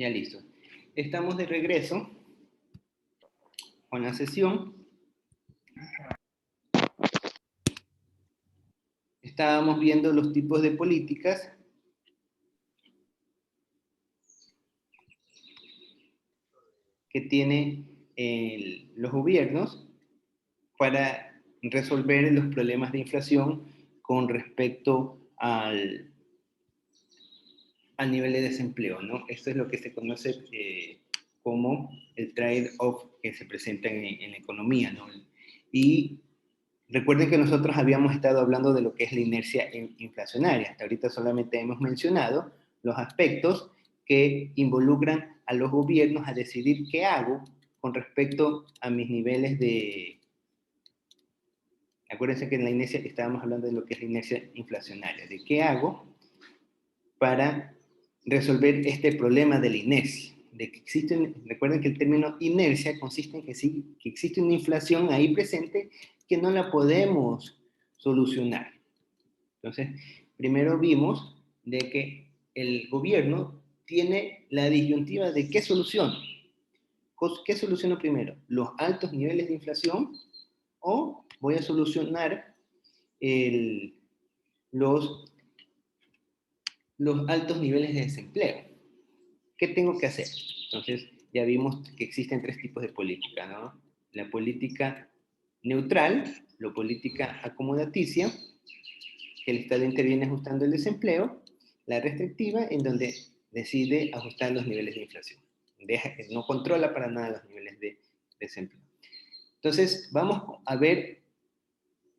Ya listo. Estamos de regreso con la sesión. Estábamos viendo los tipos de políticas que tienen los gobiernos para resolver los problemas de inflación con respecto al nivel de desempleo, ¿no? Esto es lo que se conoce como el trade-off que se presenta en la economía, ¿no? Y recuerden que nosotros habíamos estado hablando de lo que es la inercia inflacionaria. Hasta ahorita solamente hemos mencionado los aspectos que involucran a los gobiernos a decidir qué hago con respecto a mis niveles de... Acuérdense que en la inercia estábamos hablando de lo que es la inercia inflacionaria, de qué hago para resolver este problema de la inercia. De que recuerden que el término inercia consiste en que, sí, que existe una inflación ahí presente que no la podemos solucionar. Entonces, primero vimos de que el gobierno tiene la disyuntiva de qué solución. ¿Qué soluciono primero? ¿Los altos niveles de inflación o voy a solucionar los altos niveles de desempleo? ¿Qué tengo que hacer? Entonces, ya vimos que existen tres tipos de política, ¿no? La política neutral, la política acomodaticia, que el Estado interviene ajustando el desempleo, la restrictiva, en donde decide ajustar los niveles de inflación. No controla para nada los niveles de desempleo. Entonces, vamos a ver,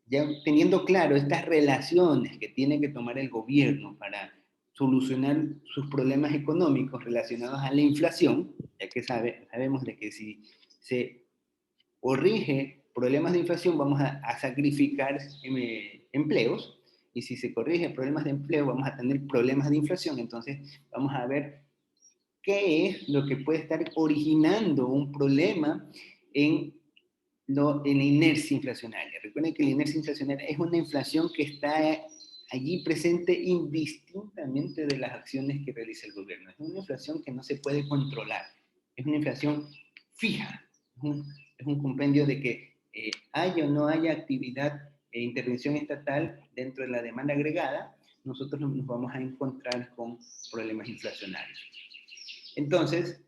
ya teniendo claro estas relaciones que tiene que tomar el gobierno para solucionar sus problemas económicos relacionados a la inflación, ya que sabemos de que si se corrige problemas de inflación vamos a sacrificar empleos, y si se corrige problemas de empleo vamos a tener problemas de inflación. Entonces vamos a ver qué es lo que puede estar originando un problema en la inercia inflacionaria. Recuerden que la inercia inflacionaria es una inflación que está allí presente indistintamente de las acciones que realiza el gobierno. Es una inflación que no se puede controlar. Es una inflación fija. Es un compendio de que haya o no haya actividad e intervención estatal dentro de la demanda agregada, nosotros nos vamos a encontrar con problemas inflacionarios. Entonces,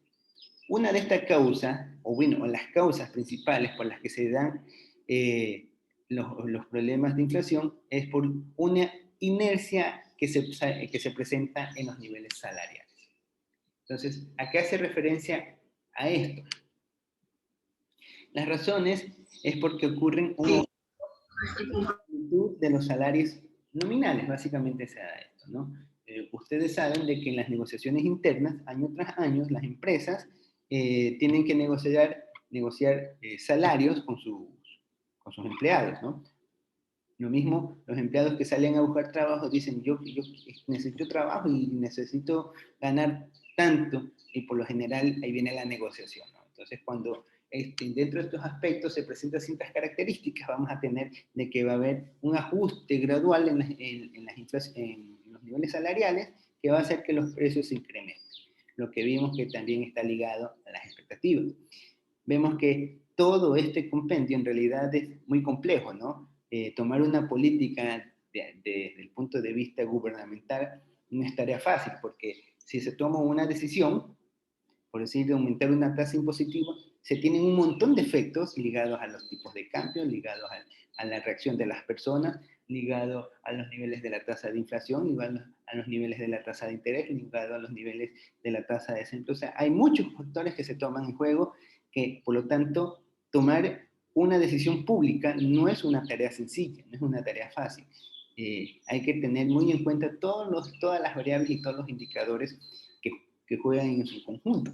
una de estas causas, o bueno, las causas principales por las que se dan los problemas de inflación es por una inercia que se presenta en los niveles salariales. Entonces, ¿a qué hace referencia a esto? Las razones es porque ocurren un aumento de los salarios nominales, básicamente se da esto, ¿no? Ustedes saben de que en las negociaciones internas, año tras año, las empresas tienen que negociar salarios con sus empleados, ¿no? Lo mismo, los empleados que salen a buscar trabajo dicen, yo necesito trabajo y necesito ganar tanto, y por lo general ahí viene la negociación, ¿no? Entonces, cuando dentro de estos aspectos se presentan ciertas características, vamos a tener de que va a haber un ajuste gradual en los niveles salariales que va a hacer que los precios se incrementen. Lo que vimos que también está ligado a las expectativas. Vemos que todo este compendio en realidad es muy complejo, ¿no? Tomar una política desde el punto de vista gubernamental no es tarea fácil, porque si se toma una decisión, por decir, de aumentar una tasa impositiva, se tienen un montón de efectos ligados a los tipos de cambio, ligados a la reacción de las personas, ligados a los niveles de la tasa de inflación, ligados a los niveles de la tasa de interés, ligados a los niveles de la tasa de desempleo. O sea, hay muchos factores que se toman en juego que, por lo tanto, tomar una decisión pública no es una tarea sencilla, no es una tarea fácil. Hay que tener muy en cuenta todas las variables y todos los indicadores que juegan en su conjunto.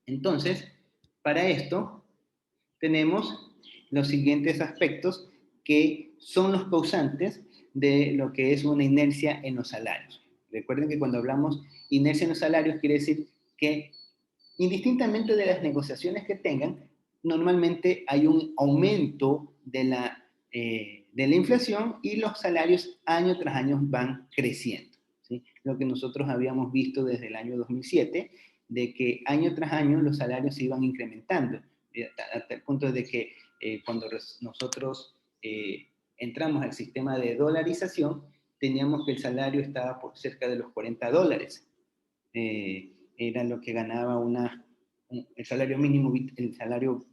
Entonces, para esto tenemos los siguientes aspectos que son los causantes de lo que es una inercia en los salarios. Recuerden que cuando hablamos inercia en los salarios quiere decir que indistintamente de las negociaciones que tengan, normalmente hay un aumento de la inflación y los salarios año tras año van creciendo, ¿sí? Lo que nosotros habíamos visto desde el año 2007, de que año tras año los salarios se iban incrementando, hasta el punto de que cuando nosotros entramos al sistema de dolarización, teníamos que el salario estaba por cerca de los $40. Era lo que ganaba el salario mínimo, el salario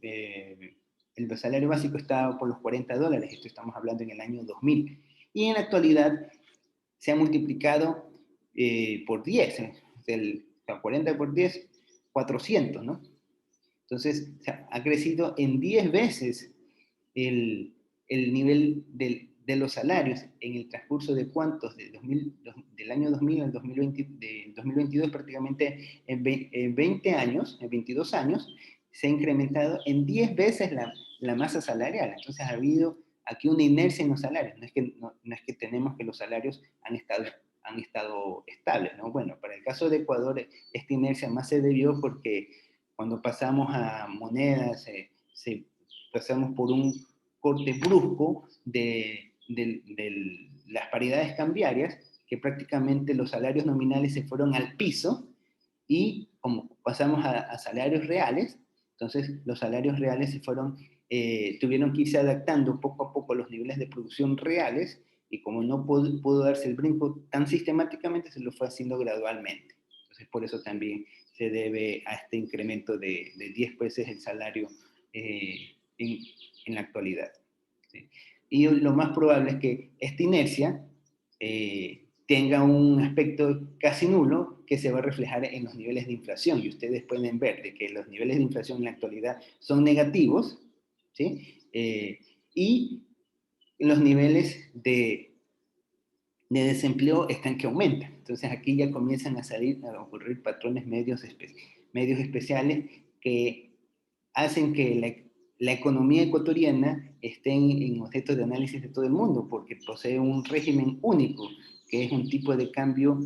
básico estaba por los $40, esto estamos hablando en el año 2000. Y en la actualidad se ha multiplicado por 10, el 40 por 10, 400, ¿no? Entonces, o sea, ha crecido en 10 veces el nivel de los salarios en el transcurso de cuántos, del año 2000 al 2020, del 2022 prácticamente en 20 años, en 22 años, se ha incrementado en 10 veces la masa salarial. Entonces ha habido aquí una inercia en los salarios. No es que tenemos que los salarios han estado estables, ¿no? Bueno, para el caso de Ecuador, esta inercia más se debió porque cuando pasamos a monedas, pasamos por un corte brusco de las paridades cambiarias, que prácticamente los salarios nominales se fueron al piso, y como pasamos a salarios reales, entonces los salarios reales tuvieron que irse adaptando poco a poco a los niveles de producción reales, y como no pudo darse el brinco tan sistemáticamente, se lo fue haciendo gradualmente. Entonces por eso también se debe a este incremento de 10 veces el salario en la actualidad. ¿Sí? Y lo más probable es que esta inercia tenga un aspecto casi nulo que se va a reflejar en los niveles de inflación. Y ustedes pueden ver de que los niveles de inflación en la actualidad son negativos, ¿sí? Y los niveles de desempleo están que aumentan. Entonces aquí ya comienzan a ocurrir patrones medios especiales que hacen que la economía ecuatoriana esté en objeto de análisis de todo el mundo, porque posee un régimen único, que es un tipo de cambio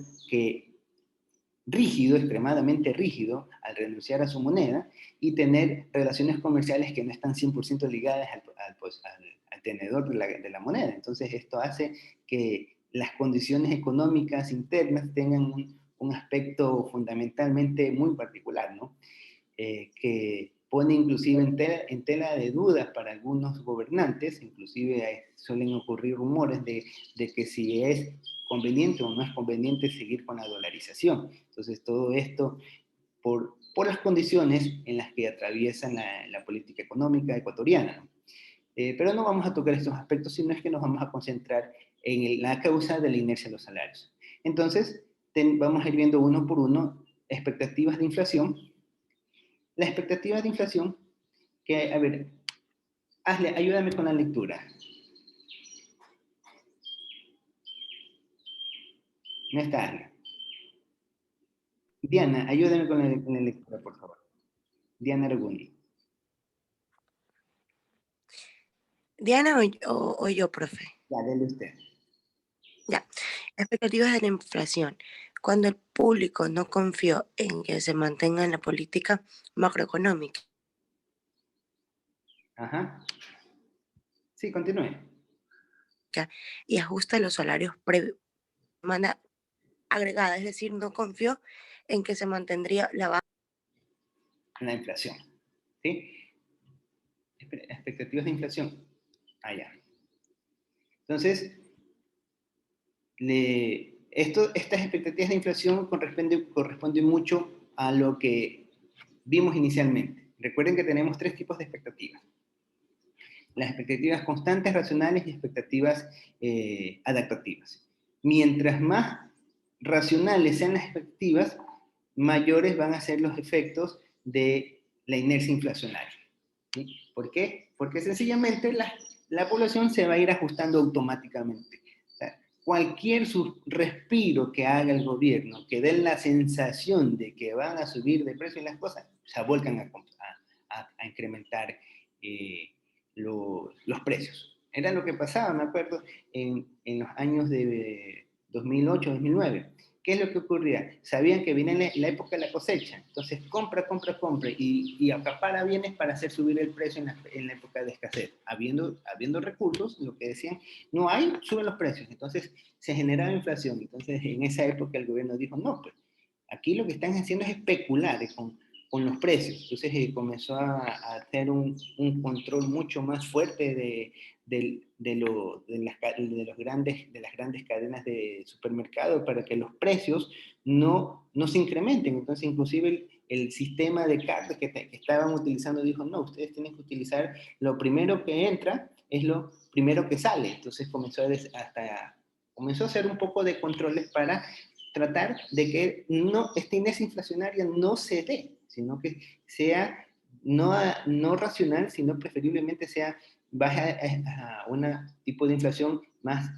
rígido, extremadamente rígido, al renunciar a su moneda y tener relaciones comerciales que no están 100% ligadas al tenedor de la moneda. Entonces esto hace que las condiciones económicas internas tengan un aspecto fundamentalmente muy particular, ¿no? Que pone inclusive en tela de dudas para algunos gobernantes, inclusive suelen ocurrir rumores de que si es conveniente o no es conveniente seguir con la dolarización. Entonces todo esto por las condiciones en las que atraviesan la política económica ecuatoriana, ¿no? Pero no vamos a tocar estos aspectos, sino es que nos vamos a concentrar en la causa de la inercia de los salarios. Entonces, vamos a ir viendo uno por uno expectativas de inflación. La expectativa de inflación, a ver, ayúdame con la lectura. No está Asle. Diana, ayúdame con la lectura, por favor. Diana Arguni. Diana o yo, profe. Ya, dele usted. Ya. Expectativas de la inflación. Cuando el público no confió en que se mantenga en la política macroeconómica. Ajá. Sí, continúe. Y ajusta los salarios demanda agregada, es decir, no confió en que se mantendría la inflación. ¿Sí? Expectativas de inflación. Ya. Entonces, estas expectativas de inflación corresponden mucho a lo que vimos inicialmente. Recuerden que tenemos 3 tipos de expectativas. Las expectativas constantes, racionales y expectativas adaptativas. Mientras más racionales sean las expectativas, mayores van a ser los efectos de la inercia inflacionaria. ¿Sí? ¿Por qué? Porque sencillamente la población se va a ir ajustando automáticamente. O sea, cualquier respiro que haga el gobierno, que dé la sensación de que van a subir de precio las cosas, se vuelcan a incrementar los precios. Era lo que pasaba, me acuerdo, en los años de 2008, 2009. ¿Qué es lo que ocurría? Sabían que viene la época de la cosecha, entonces compra y acapara bienes para hacer subir el precio en la época de escasez. Habiendo recursos, lo que decían, no hay, suben los precios. Entonces se generaba inflación. Entonces en esa época el gobierno dijo, no, pues Aquí lo que están haciendo es especular con los precios. Entonces comenzó a hacer un control mucho más fuerte de las grandes cadenas de supermercado para que los precios no se incrementen. Entonces, inclusive el sistema de cartas que estaban utilizando dijo, no, ustedes tienen que utilizar lo primero que entra, es lo primero que sale. Entonces comenzó a hacer un poco de controles para tratar de que esta inercia inflacionaria no se dé, sino que sea no racional, sino preferiblemente sea baja a un tipo de inflación más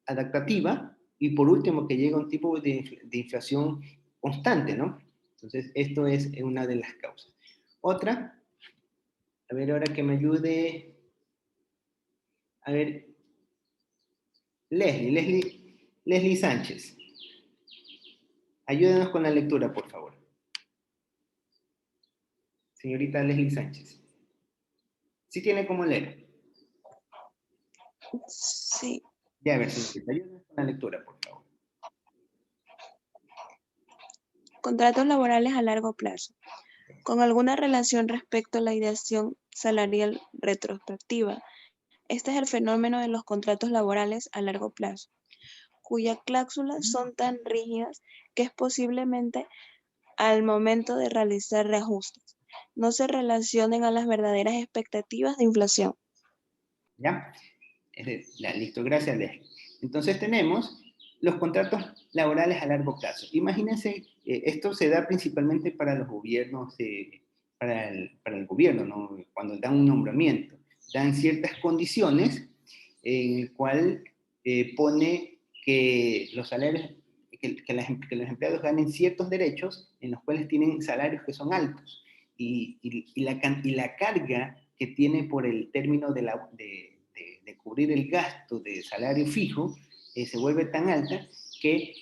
adaptativa, y por último que llegue a un tipo de inflación constante, ¿no? Entonces, esto es una de las causas. Otra, a ver, ahora que me ayude, a ver, Leslie Sánchez. Ayúdenos con la lectura, por favor. Señorita Leslie Sánchez. ¿Sí tiene cómo leer? Sí. Ya, a ver, señorita, ayúdenos con la lectura, por favor. Contratos laborales a largo plazo, con alguna relación respecto a la ideación salarial retrospectiva. Este es el fenómeno de los contratos laborales a largo plazo, cuyas cláusulas son tan rígidas que es posiblemente al momento de realizar reajustes no se relacionen a las verdaderas expectativas de inflación. ¿Ya? Listo, gracias, Leslie. Entonces tenemos los contratos laborales a largo plazo. Imagínense, esto se da principalmente para los gobiernos, para el gobierno, ¿no? Cuando dan un nombramiento. Dan ciertas condiciones en el cual pone que los salarios, que los empleados ganen ciertos derechos en los cuales tienen salarios que son altos. Y la carga que tiene por el término de cubrir el gasto de salario fijo se vuelve tan alta que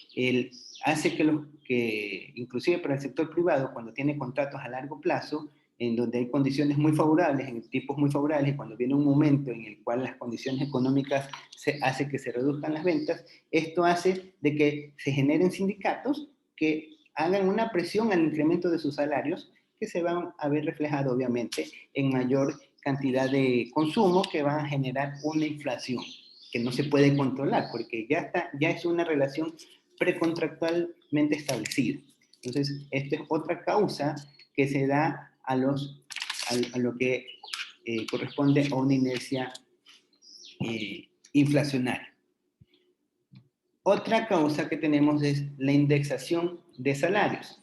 hace que inclusive para el sector privado, cuando tiene contratos a largo plazo, en donde hay condiciones muy favorables, en tiempos muy favorables, y cuando viene un momento en el cual las condiciones económicas hace que se reduzcan las ventas, esto hace de que se generen sindicatos que hagan una presión al incremento de sus salarios, que se van a ver reflejado obviamente en mayor cantidad de consumo, que van a generar una inflación que no se puede controlar, porque ya es una relación precontractualmente establecida. Entonces, esta es otra causa que se da a lo que corresponde a una inercia inflacionaria. Otra causa que tenemos es la indexación de salarios.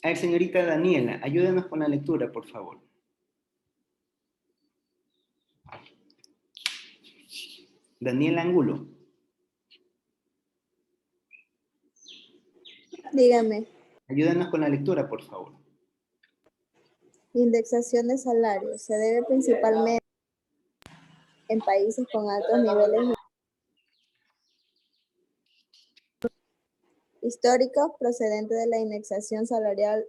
A ver, señorita Daniela, ayúdenos con la lectura, por favor. Daniela Angulo. Dígame. Ayúdenos con la lectura, por favor. Indexación de salarios se debe principalmente en países con altos niveles históricos procedente de la indexación salarial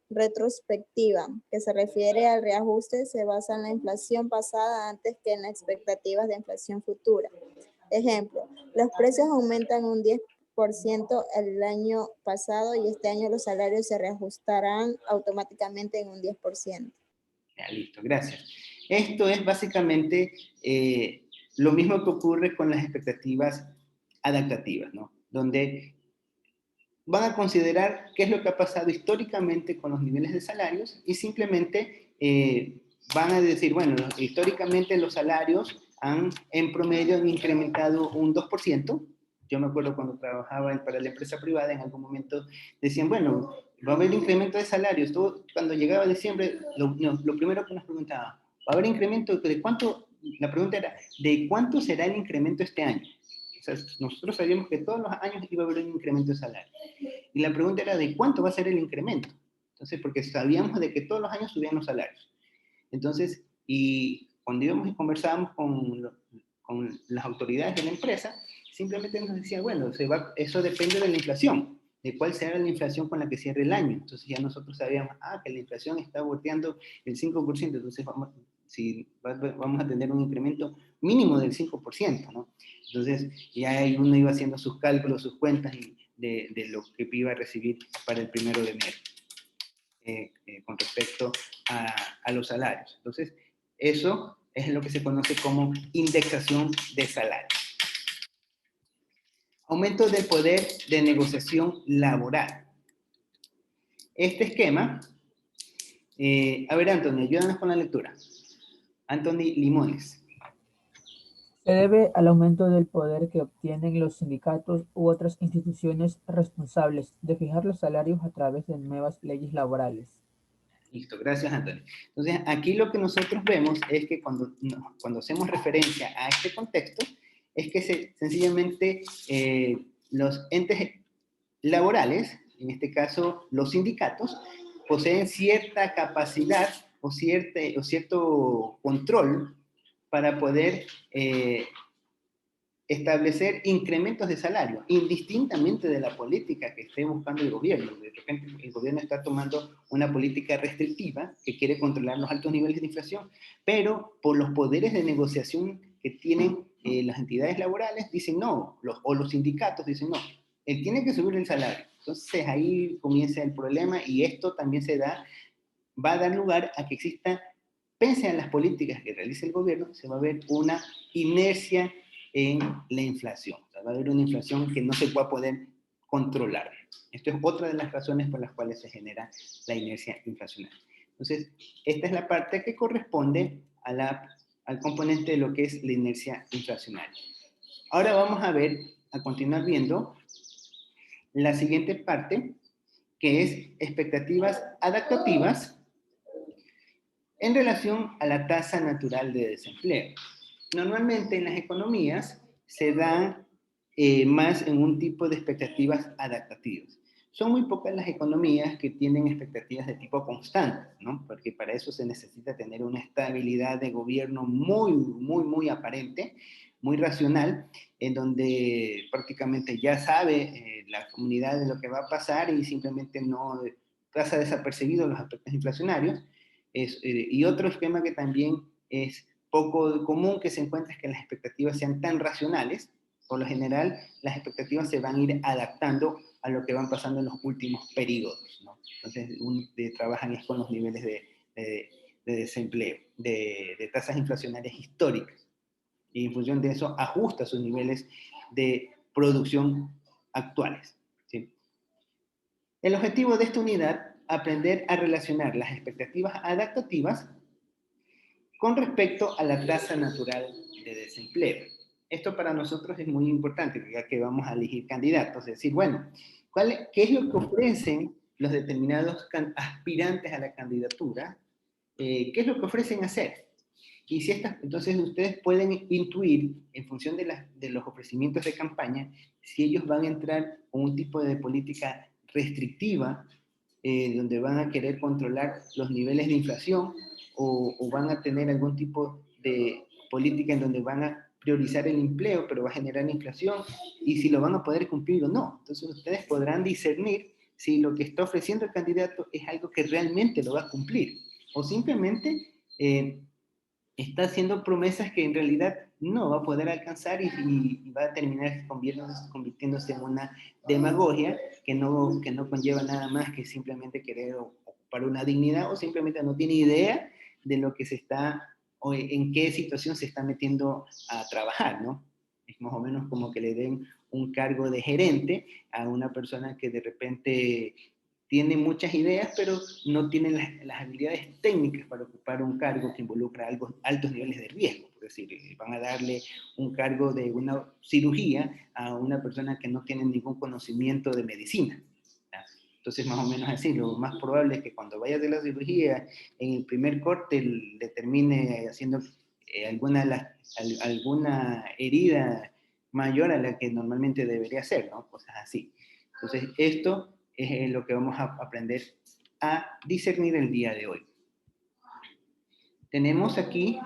retrospectiva, que se refiere al reajuste, se basa en la inflación pasada antes que en las expectativas de inflación futura. Ejemplo, los precios aumentan un 10% el año pasado y este año los salarios se reajustarán automáticamente en un 10%. Ya, listo, gracias. Esto es básicamente lo mismo que ocurre con las expectativas adaptativas, ¿no? Donde van a considerar qué es lo que ha pasado históricamente con los niveles de salarios y simplemente van a decir, bueno, históricamente los salarios en promedio han incrementado un 2%. Yo me acuerdo cuando trabajaba para la empresa privada, en algún momento decían, bueno, va a haber incremento de salarios. Cuando llegaba diciembre, lo primero que nos preguntaban, ¿va a haber incremento de cuánto? La pregunta era, ¿de cuánto será el incremento este año? O sea, nosotros sabíamos que todos los años iba a haber un incremento de salario. Y la pregunta era, ¿de cuánto va a ser el incremento? Entonces, porque sabíamos de que todos los años subían los salarios. Entonces, y cuando íbamos y conversábamos con las autoridades de la empresa, simplemente nos decían, bueno, eso depende de la inflación, de cuál será la inflación con la que cierre el año. Entonces ya nosotros sabíamos, que la inflación está volteando el 5%, entonces vamos a tener un incremento mínimo del 5%, ¿no? Entonces ya uno iba haciendo sus cálculos, sus cuentas, y de lo que iba a recibir para el 1 de enero, con respecto a los salarios. Entonces, eso es lo que se conoce como indexación de salarios. Aumento del poder de negociación laboral. Este esquema, a ver, Anthony, ayúdanos con la lectura. Anthony Limones. Se debe al aumento del poder que obtienen los sindicatos u otras instituciones responsables de fijar los salarios a través de nuevas leyes laborales. Listo, gracias, Anthony. Entonces, aquí lo que nosotros vemos es que cuando hacemos referencia a este contexto, es que sencillamente los entes laborales, en este caso los sindicatos, poseen cierta capacidad o cierto control para poder establecer incrementos de salario, indistintamente de la política que esté buscando el gobierno. De repente el gobierno está tomando una política restrictiva que quiere controlar los altos niveles de inflación, pero por los poderes de negociación que tienen las entidades laborales, dicen no, o los sindicatos dicen no, él tiene que subir el salario. Entonces ahí comienza el problema y esto también va a dar lugar a que exista, pese a las políticas que realice el gobierno, se va a ver una inercia en la inflación. O sea, va a haber una inflación que no se va a poder controlar. Esto es otra de las razones por las cuales se genera la inercia inflacionaria. Entonces, esta es la parte que corresponde al componente de lo que es la inercia inflacionaria. Ahora vamos a continuar viendo la siguiente parte, que es expectativas adaptativas en relación a la tasa natural de desempleo. Normalmente en las economías se dan más en un tipo de expectativas adaptativas. Son muy pocas las economías que tienen expectativas de tipo constante, ¿no? Porque para eso se necesita tener una estabilidad de gobierno muy aparente, muy racional, en donde prácticamente ya sabe la comunidad de lo que va a pasar y simplemente no pasa desapercibido los aspectos inflacionarios. Y otro esquema que también es poco común que se encuentra es que las expectativas sean tan racionales. Por lo general, las expectativas se van a ir adaptando a lo que van pasando en los últimos periodos, ¿no? Entonces, trabajan es con los niveles de desempleo, de tasas inflacionarias históricas. Y en función de eso, ajusta sus niveles de producción actuales, ¿sí? El objetivo de esta unidad, aprender a relacionar las expectativas adaptativas con respecto a la tasa natural de desempleo. Esto para nosotros es muy importante, ya que vamos a elegir candidatos. Es decir, bueno, ¿qué es lo que ofrecen los determinados aspirantes a la candidatura? ¿Qué es lo que ofrecen hacer? Y entonces ustedes pueden intuir, en función de los ofrecimientos de campaña, si ellos van a entrar con un tipo de política restrictiva, donde van a querer controlar los niveles de inflación, o van a tener algún tipo de política en donde van a priorizar el empleo, pero va a generar inflación, y si lo van a poder cumplir o no. Entonces ustedes podrán discernir si lo que está ofreciendo el candidato es algo que realmente lo va a cumplir, o simplemente está haciendo promesas que en realidad no va a poder alcanzar y va a terminar convirtiéndose en una demagogia que no conlleva nada más que simplemente querer ocupar una dignidad, o simplemente no tiene idea de lo que o en qué situación se está metiendo a trabajar, ¿no? Es más o menos como que le den un cargo de gerente a una persona que de repente tiene muchas ideas, pero no tiene las habilidades técnicas para ocupar un cargo que involucra altos niveles de riesgo. Es decir, van a darle un cargo de una cirugía a una persona que no tiene ningún conocimiento de medicina, ¿ya? Entonces, más o menos así, lo más probable es que cuando vaya a hacer la cirugía, en el primer corte le termine haciendo alguna herida mayor a la que normalmente debería hacer, ¿no? Cosas así. Entonces, esto es lo que vamos a aprender a discernir el día de hoy. Tenemos aquí,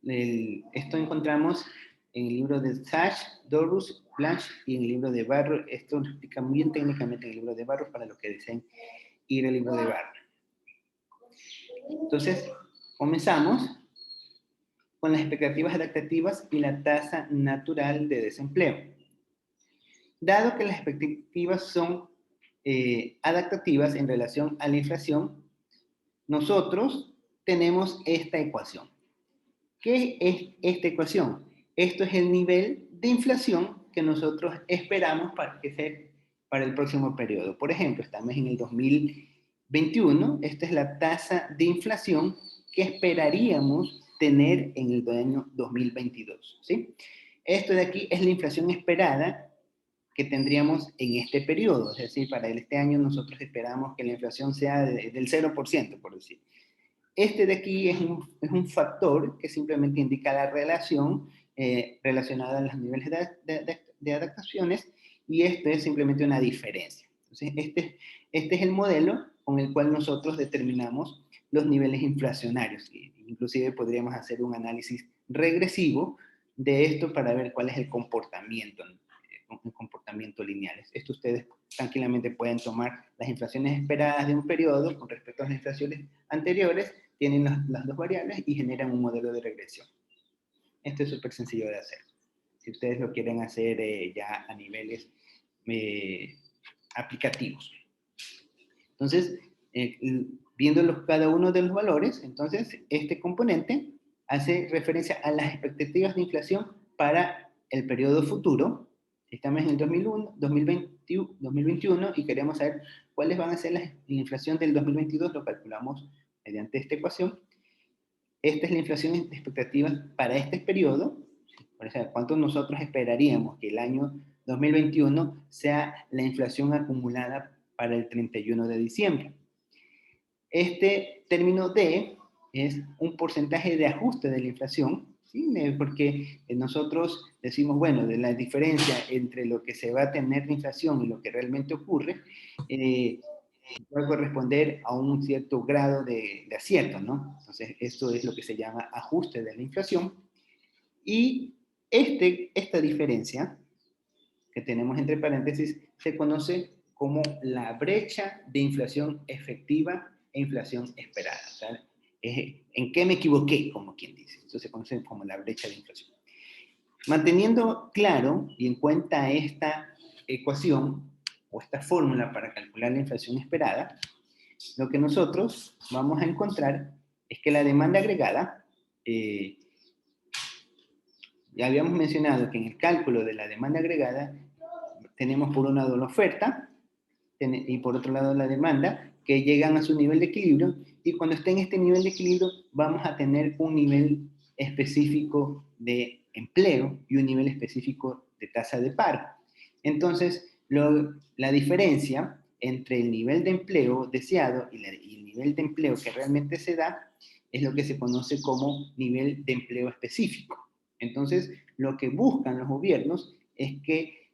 esto encontramos en el libro de Sachs, Dorus, Blanche y en el libro de Barro. Esto lo explica muy bien técnicamente en el libro de Barro para los que deseen ir al libro de Barro. Entonces, comenzamos con las expectativas adaptativas y la tasa natural de desempleo. Dado que las expectativas son adaptativas en relación a la inflación, nosotros tenemos esta ecuación. ¿Qué es esta ecuación? Esto es el nivel de inflación que nosotros esperamos para el próximo periodo. Por ejemplo, estamos en el 2021, esta es la tasa de inflación que esperaríamos tener en el año 2022, ¿sí? Esto de aquí es la inflación esperada que tendríamos en este periodo, es decir, para este año nosotros esperamos que la inflación sea del 0%, por decir. Este de aquí es un factor que simplemente indica la relación relacionada a los niveles de adaptaciones, y esto es simplemente una diferencia. Entonces, este es el modelo con el cual nosotros determinamos los niveles inflacionarios. Inclusive podríamos hacer un análisis regresivo de esto para ver cuál es el comportamiento, un comportamiento lineal. Esto ustedes tranquilamente pueden tomar las inflaciones esperadas de un periodo con respecto a las inflaciones anteriores, tienen las dos variables y generan un modelo de regresión. Esto es súper sencillo de hacer. Si ustedes lo quieren hacer ya a niveles aplicativos. Entonces, viendo cada uno de los valores, entonces este componente hace referencia a las expectativas de inflación para el periodo futuro. Estamos en el 2021 y queremos saber cuáles van a ser la inflación del 2022, lo calculamos mediante esta ecuación. Esta es la inflación de expectativas para este periodo, o sea, cuánto nosotros esperaríamos que el año 2021 sea la inflación acumulada para el 31 de diciembre. Este término D es un porcentaje de ajuste de la inflación, ¿sí? Porque nosotros decimos, bueno, de la diferencia entre lo que se va a tener de inflación y lo que realmente ocurre, va a corresponder a un cierto grado de acierto, ¿no? Entonces, esto es lo que se llama ajuste de la inflación. Y esta diferencia que tenemos entre paréntesis se conoce como la brecha de inflación efectiva e inflación esperada. O sea, ¿en qué me equivoqué? Como quien dice. Esto se conoce como la brecha de inflación. Manteniendo claro y en cuenta esta ecuación o esta fórmula para calcular la inflación esperada, lo que nosotros vamos a encontrar es que la demanda agregada, ya habíamos mencionado que en el cálculo de la demanda agregada tenemos por un lado la oferta y por otro lado la demanda, que llegan a su nivel de equilibrio, y cuando esté en este nivel de equilibrio vamos a tener un nivel específico de empleo y un nivel específico de tasa de paro. Entonces, la diferencia entre el nivel de empleo deseado y el nivel de empleo que realmente se da es lo que se conoce como nivel de empleo específico. Entonces, lo que buscan los gobiernos es que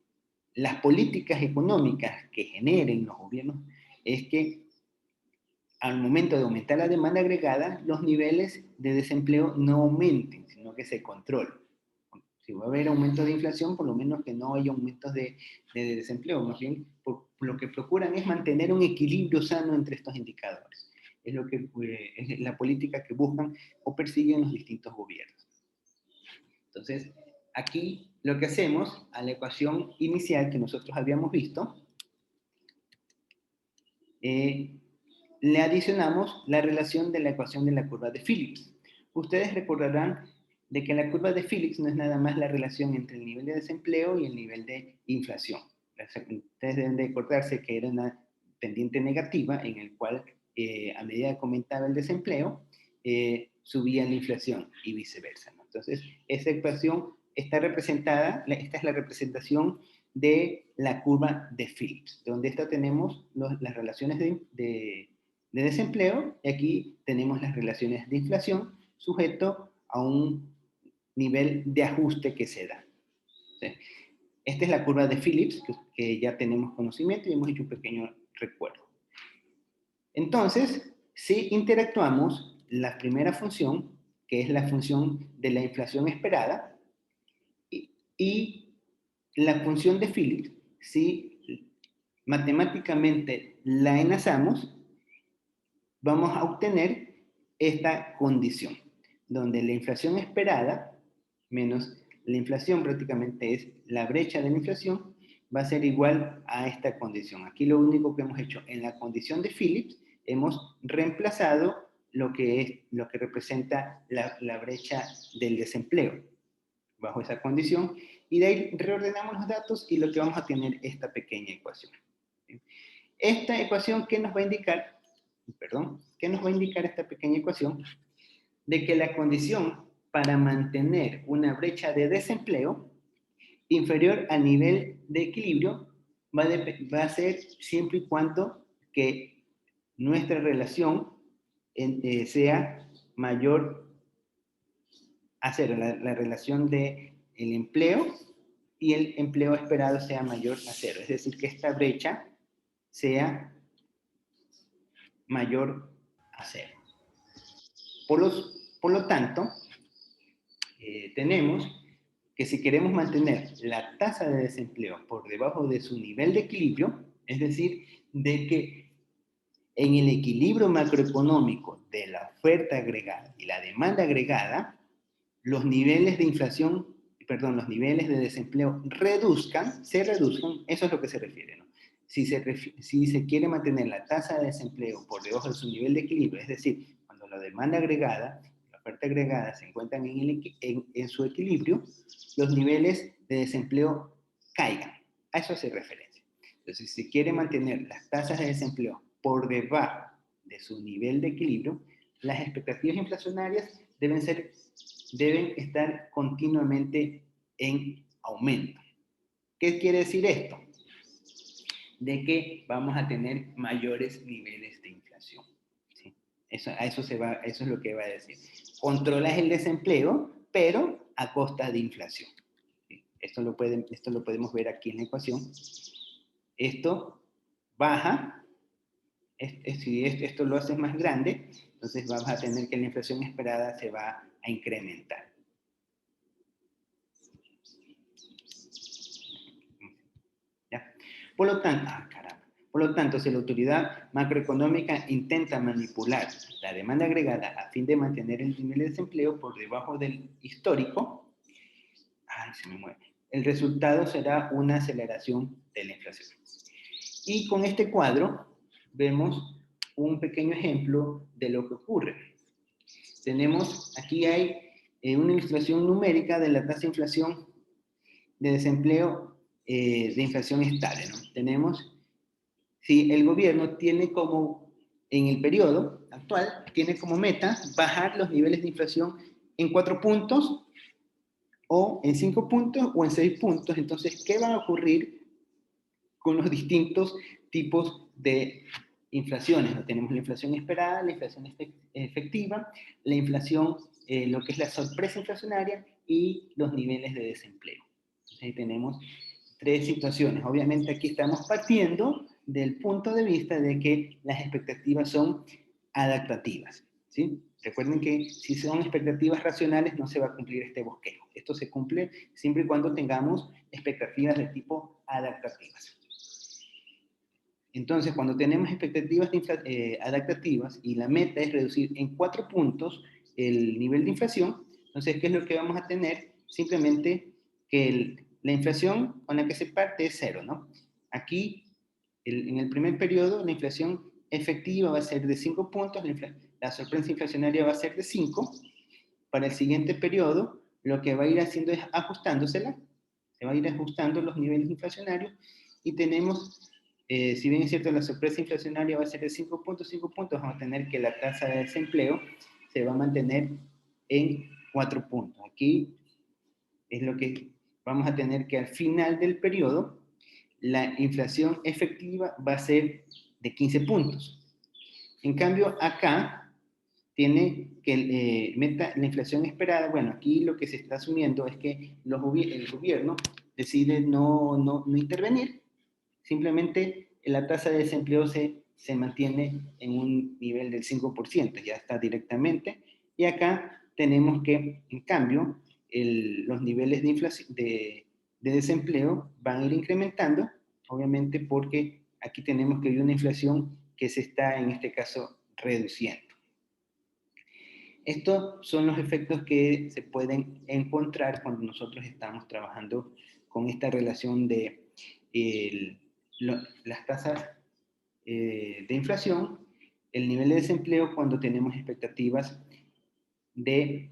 las políticas económicas que generen los gobiernos es que al momento de aumentar la demanda agregada, los niveles de desempleo no aumenten, sino que se controlen. Si va a haber aumento de inflación, por lo menos que no haya aumentos de desempleo. Más bien, lo que procuran es mantener un equilibrio sano entre estos indicadores. Es lo que es la política que buscan o persiguen los distintos gobiernos. Entonces, aquí lo que hacemos a la ecuación inicial que nosotros habíamos visto, le adicionamos la relación de la ecuación de la curva de Phillips. Ustedes recordarán de que la curva de Phillips no es nada más la relación entre el nivel de desempleo y el nivel de inflación. Ustedes deben de acordarse que era una pendiente negativa en el cual a medida que aumentaba el desempleo, subía la inflación y viceversa, ¿no? Entonces, esa ecuación está representada, esta es la representación de la curva de Phillips, donde esta tenemos las relaciones de desempleo, y aquí tenemos las relaciones de inflación sujeto a un nivel de ajuste que se da. ¿Sí? Esta es la curva de Phillips, que ya tenemos conocimiento y hemos hecho un pequeño recuerdo. Entonces, si interactuamos la primera función, que es la función de la inflación esperada, y la función de Phillips, si matemáticamente la enlazamos, vamos a obtener esta condición, donde la inflación esperada menos la inflación prácticamente es la brecha de la inflación, va a ser igual a esta condición. Aquí lo único que hemos hecho en la condición de Phillips, hemos reemplazado lo que representa la brecha del desempleo bajo esa condición, y de ahí reordenamos los datos y lo que vamos a tener esta pequeña ecuación. Esta ecuación, ¿qué nos va a indicar? ¿Qué nos va a indicar esta pequeña ecuación? De que la condición para mantener una brecha de desempleo inferior al nivel de equilibrio va a ser siempre y cuando que nuestra relación sea mayor a cero, la relación del empleo y el empleo esperado sea mayor a cero. Es decir, que esta brecha sea mayor a cero. Por lo tanto, tenemos que si queremos mantener la tasa de desempleo por debajo de su nivel de equilibrio, es decir, de que en el equilibrio macroeconómico de la oferta agregada y la demanda agregada, los niveles de inflación, los niveles de desempleo se reduzcan, eso es lo que se refiere, ¿no? Si se quiere mantener la tasa de desempleo por debajo de su nivel de equilibrio, es decir, cuando la demanda agregada y la oferta agregada se encuentran en su equilibrio, los niveles de desempleo caigan. A eso hace referencia. Entonces, si se quiere mantener las tasas de desempleo por debajo de su nivel de equilibrio, las expectativas inflacionarias deben estar continuamente en aumento. ¿Qué quiere decir esto? De que vamos a tener mayores niveles de inflación. ¿Sí? Eso es lo que va a decir. Controlas el desempleo, pero a costa de inflación. ¿Sí? Esto lo podemos ver aquí en la ecuación. Esto baja. Si esto lo haces más grande, entonces vamos a tener que la inflación esperada se va a incrementar. ¿Ya? Por lo tanto, si la autoridad macroeconómica intenta manipular la demanda agregada a fin de mantener el nivel de desempleo por debajo del histórico, el resultado será una aceleración de la inflación. Y con este cuadro vemos un pequeño ejemplo de lo que ocurre. Aquí hay una ilustración numérica de la tasa de inflación de desempleo de inflación estable, ¿no? Tenemos, si el gobierno tiene como, en el periodo actual, tiene como meta bajar los niveles de inflación en 4 puntos, o en 5 puntos, o en 6 puntos. Entonces, ¿qué va a ocurrir con los distintos tipos de inflaciones? ¿No? Tenemos la inflación esperada, la inflación efectiva, la inflación, lo que es la sorpresa inflacionaria y los niveles de desempleo. Entonces ahí tenemos 3 situaciones. Obviamente aquí estamos partiendo del punto de vista de que las expectativas son adaptativas, ¿sí? Recuerden que si son expectativas racionales no se va a cumplir este bosquejo. Esto se cumple siempre y cuando tengamos expectativas de tipo adaptativas. Entonces, cuando tenemos expectativas adaptativas y la meta es reducir en 4 puntos el nivel de inflación, entonces, ¿qué es lo que vamos a tener? Simplemente que la inflación con la que se parte es 0, ¿no? Aquí, en el primer periodo, la inflación efectiva va a ser de 5 puntos, la sorpresa inflacionaria va a ser de 5. Para el siguiente periodo, lo que va a ir haciendo es ajustándosela, se va a ir ajustando los niveles inflacionarios y tenemos, si bien es cierto la sorpresa inflacionaria va a ser de 5 puntos, vamos a tener que la tasa de desempleo se va a mantener en 4 puntos. Aquí es lo que vamos a tener que al final del periodo, la inflación efectiva va a ser de 15 puntos. En cambio, acá tiene que la inflación esperada. Bueno, aquí lo que se está asumiendo es que el gobierno decide no intervenir, simplemente la tasa de desempleo se mantiene en un nivel del 5%, ya está directamente, y acá tenemos que, en cambio, los niveles de inflación, de desempleo van a ir incrementando, obviamente porque aquí tenemos que hay una inflación que se está, en este caso, reduciendo. Estos son los efectos que se pueden encontrar cuando nosotros estamos trabajando con esta relación de las tasas de inflación, el nivel de desempleo cuando tenemos expectativas de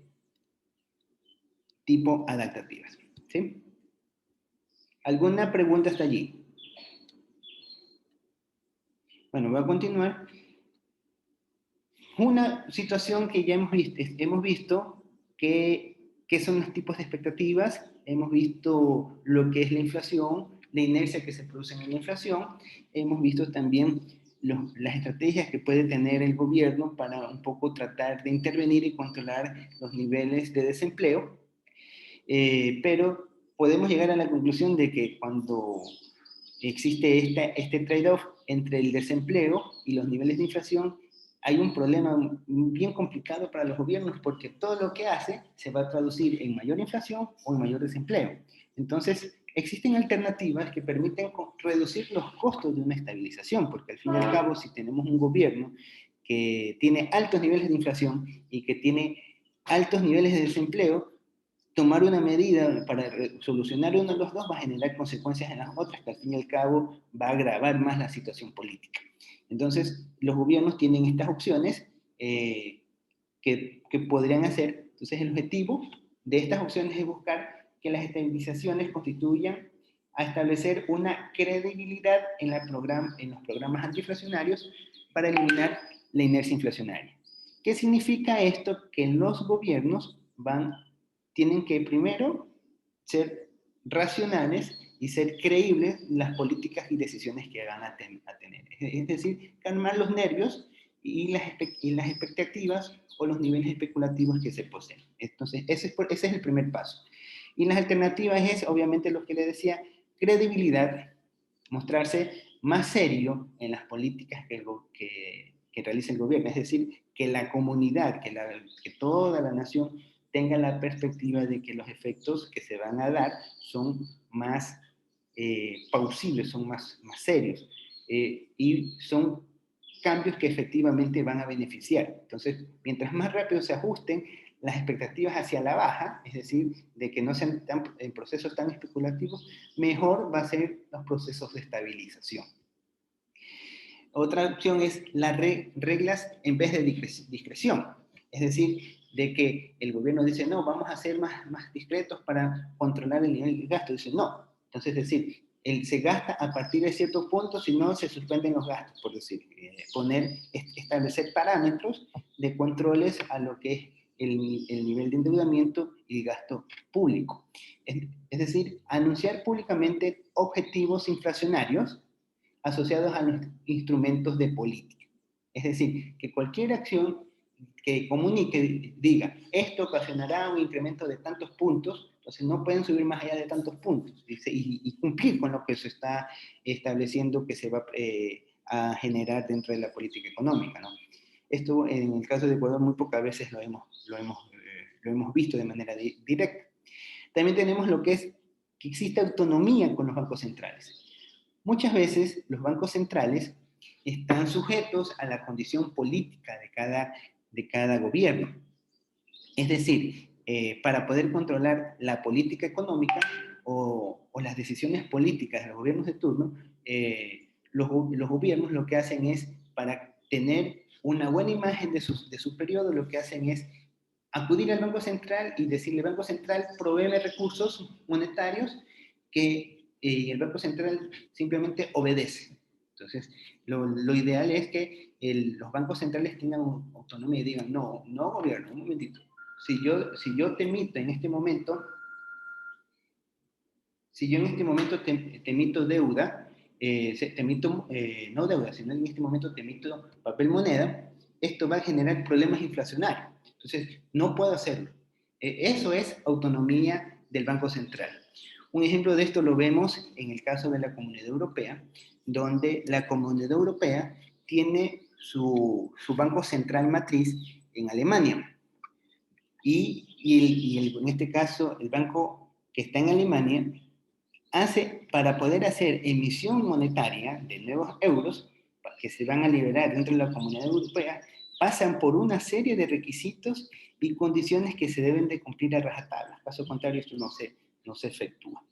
tipo adaptativas. ¿Sí? ¿Alguna pregunta hasta allí? Bueno, voy a continuar. Una situación que ya hemos visto qué son los tipos de expectativas, hemos visto lo que es la inflación, la inercia que se produce en la inflación, hemos visto también las estrategias que puede tener el gobierno para un poco tratar de intervenir y controlar los niveles de desempleo, pero podemos llegar a la conclusión de que cuando existe este trade-off entre el desempleo y los niveles de inflación, hay un problema bien complicado para los gobiernos porque todo lo que hace se va a traducir en mayor inflación o en mayor desempleo. Entonces, existen alternativas que permiten reducir los costos de una estabilización, porque al fin y al cabo, si tenemos un gobierno que tiene altos niveles de inflación y que tiene altos niveles de desempleo, tomar una medida para solucionar uno de los dos va a generar consecuencias en las otras, que al fin y al cabo va a agravar más la situación política. Entonces, los gobiernos tienen estas opciones que podrían hacer. Entonces, el objetivo de estas opciones es buscar que las estabilizaciones constituyan a establecer una credibilidad en los programas antiinflacionarios para eliminar la inercia inflacionaria. ¿Qué significa esto? Que los gobiernos tienen que primero ser racionales y ser creíbles en las políticas y decisiones que van a tener. Es decir, calmar los nervios y las expectativas o los niveles especulativos que se poseen. Entonces, ese es el primer paso. Y las alternativas es, obviamente, lo que le decía, credibilidad, mostrarse más serio en las políticas que realiza el gobierno. Es decir, que la comunidad, que toda la nación tenga la perspectiva de que los efectos que se van a dar son más plausibles, son más serios, y son cambios que efectivamente van a beneficiar. Entonces, mientras más rápido se ajusten las expectativas hacia la baja, es decir, de que no sean en procesos tan especulativos, mejor va a ser los procesos de estabilización. Otra opción es las reglas en vez de discreción. Es decir, de que el gobierno dice, no, vamos a ser más discretos para controlar el nivel de gasto. Dice, no. Entonces, es decir, se gasta a partir de ciertos puntos, si no, se suspenden los gastos, por decir, establecer parámetros de controles a lo que es el nivel de endeudamiento y gasto público. Es decir, anunciar públicamente objetivos inflacionarios asociados a los instrumentos de política. Es decir, que cualquier acción que comunique, diga, esto ocasionará un incremento de tantos puntos, entonces no pueden subir más allá de tantos puntos y cumplir con lo que se está estableciendo que se va a generar dentro de la política económica, ¿no? Esto en el caso de Ecuador muy pocas veces lo hemos visto de manera directa. También tenemos lo que es que existe autonomía con los bancos centrales. Muchas veces los bancos centrales están sujetos a la condición política de cada gobierno. Es decir, para poder controlar la política económica o las decisiones políticas de los gobiernos de turno, los gobiernos lo que hacen es, para tener una buena imagen de su periodo, lo que hacen es acudir al Banco Central y decirle, Banco Central, provéeme recursos monetarios que el Banco Central simplemente obedece. Entonces, lo ideal es que los bancos centrales tengan autonomía y digan, no, gobierno, un momentito. Si yo te emito en este momento, te emito deuda, no deuda, sino en este momento te emito papel moneda, esto va a generar problemas inflacionarios. Entonces, no puedo hacerlo. Eso es autonomía del Banco Central. Un ejemplo de esto lo vemos en el caso de la Comunidad Europea, donde la Comunidad Europea tiene su Banco Central matriz en Alemania. En este caso, el banco que está en Alemania para poder hacer emisión monetaria de nuevos euros que se van a liberar dentro de la Comunidad Europea, pasan por una serie de requisitos y condiciones que se deben de cumplir a rajatabla. Caso contrario, esto no se efectúa.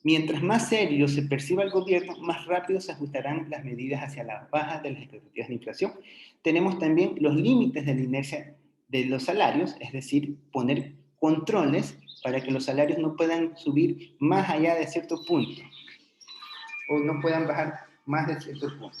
Mientras más serio se perciba el gobierno, más rápido se ajustarán las medidas hacia la baja de las expectativas de inflación. Tenemos también los límites de la inercia de los salarios, es decir, poner controles para que los salarios no puedan subir más allá de cierto punto o no puedan bajar más de cierto punto.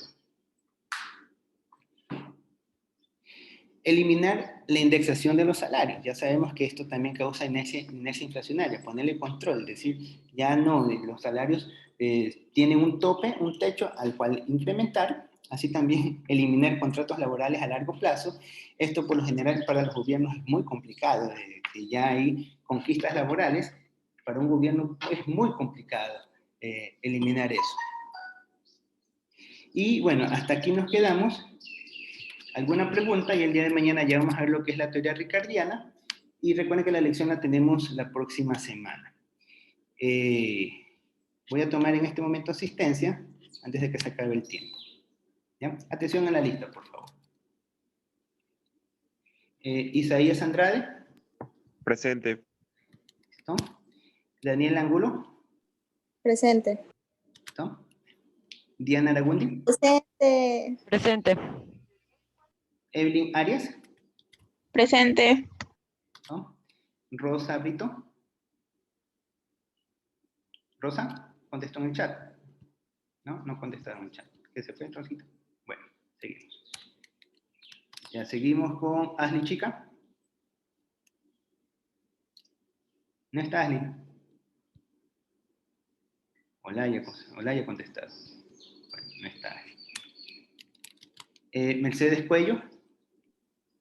Eliminar la indexación de los salarios. Ya sabemos que esto también causa inercia inflacionaria. Ponerle control, decir, ya no, los salarios tienen un tope, un techo al cual incrementar. Así también eliminar contratos laborales a largo plazo. Esto por lo general para los gobiernos es muy complicado, que ya hay conquistas laborales. Para un gobierno es muy complicado eliminar eso. Y bueno, hasta aquí nos quedamos. ¿Alguna pregunta? Y el día de mañana ya vamos a ver lo que es la teoría ricardiana. Y recuerden que la lección la tenemos la próxima semana. Voy a tomar en este momento asistencia antes de que se acabe el tiempo. ¿Ya? Atención a la lista, por favor. Isaías Andrade. Presente. ¿Listo? Daniel Angulo. Presente. ¿Listo? Diana Aragundi. Presente. Presente. Evelyn Arias. Presente. ¿No? Rosa Brito. Rosa, contestó en el chat. ¿No? No contestaron en el chat. ¿Qué se fue, Rosita? Bueno, seguimos. Ya seguimos con Ashley Chica. ¿No está Ashley? Olaya contestado. Bueno, no está Ashley. Mercedes Cuello.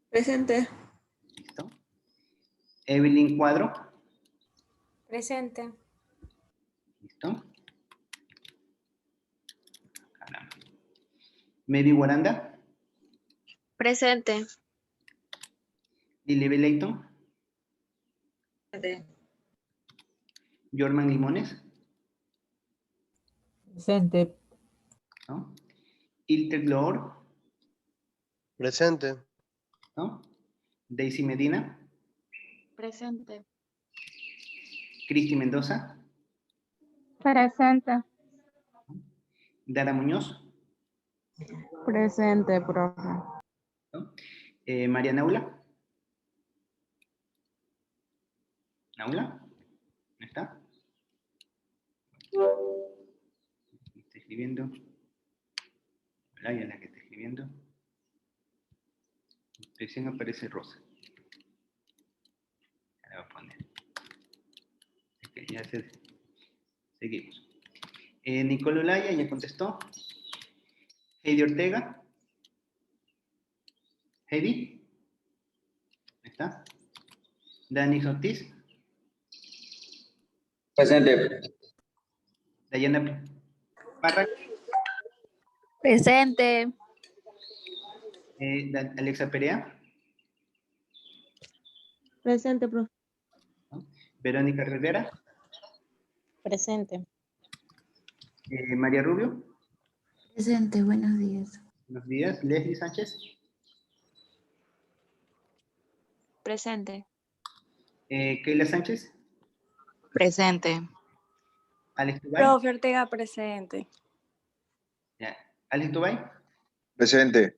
Presente. ¿Listo? Evelyn Cuadro. Presente. ¿Listo? Caramba. Mary Guaranda. Presente. Lily Leighton. Jorman Limones. Presente. ¿No? Ilter Glor. Presente. ¿No? Daisy Medina. Presente. Cristi Mendoza. Presente. Dara Muñoz. Presente, profe. ¿No? María Naula. ¿Naula? ¿No está? Está escribiendo. Olaya es la que está escribiendo. Recién aparece Rosa. La voy a poner. Es que ya seguimos. Nicole Olaya ya contestó. Heidi Ortega. Heidi. ¿Está? Dani Ortiz. Presente. Dayana Parra. Presente. Alexa Perea. Presente, profe. Verónica Rivera. Presente. María Rubio. Presente, buenos días. Buenos días. Leslie Sánchez. Presente. Keila Sánchez. Presente. Alex Tubay. Profe Ortega, presente. Ya. Alex Tubay. Presente.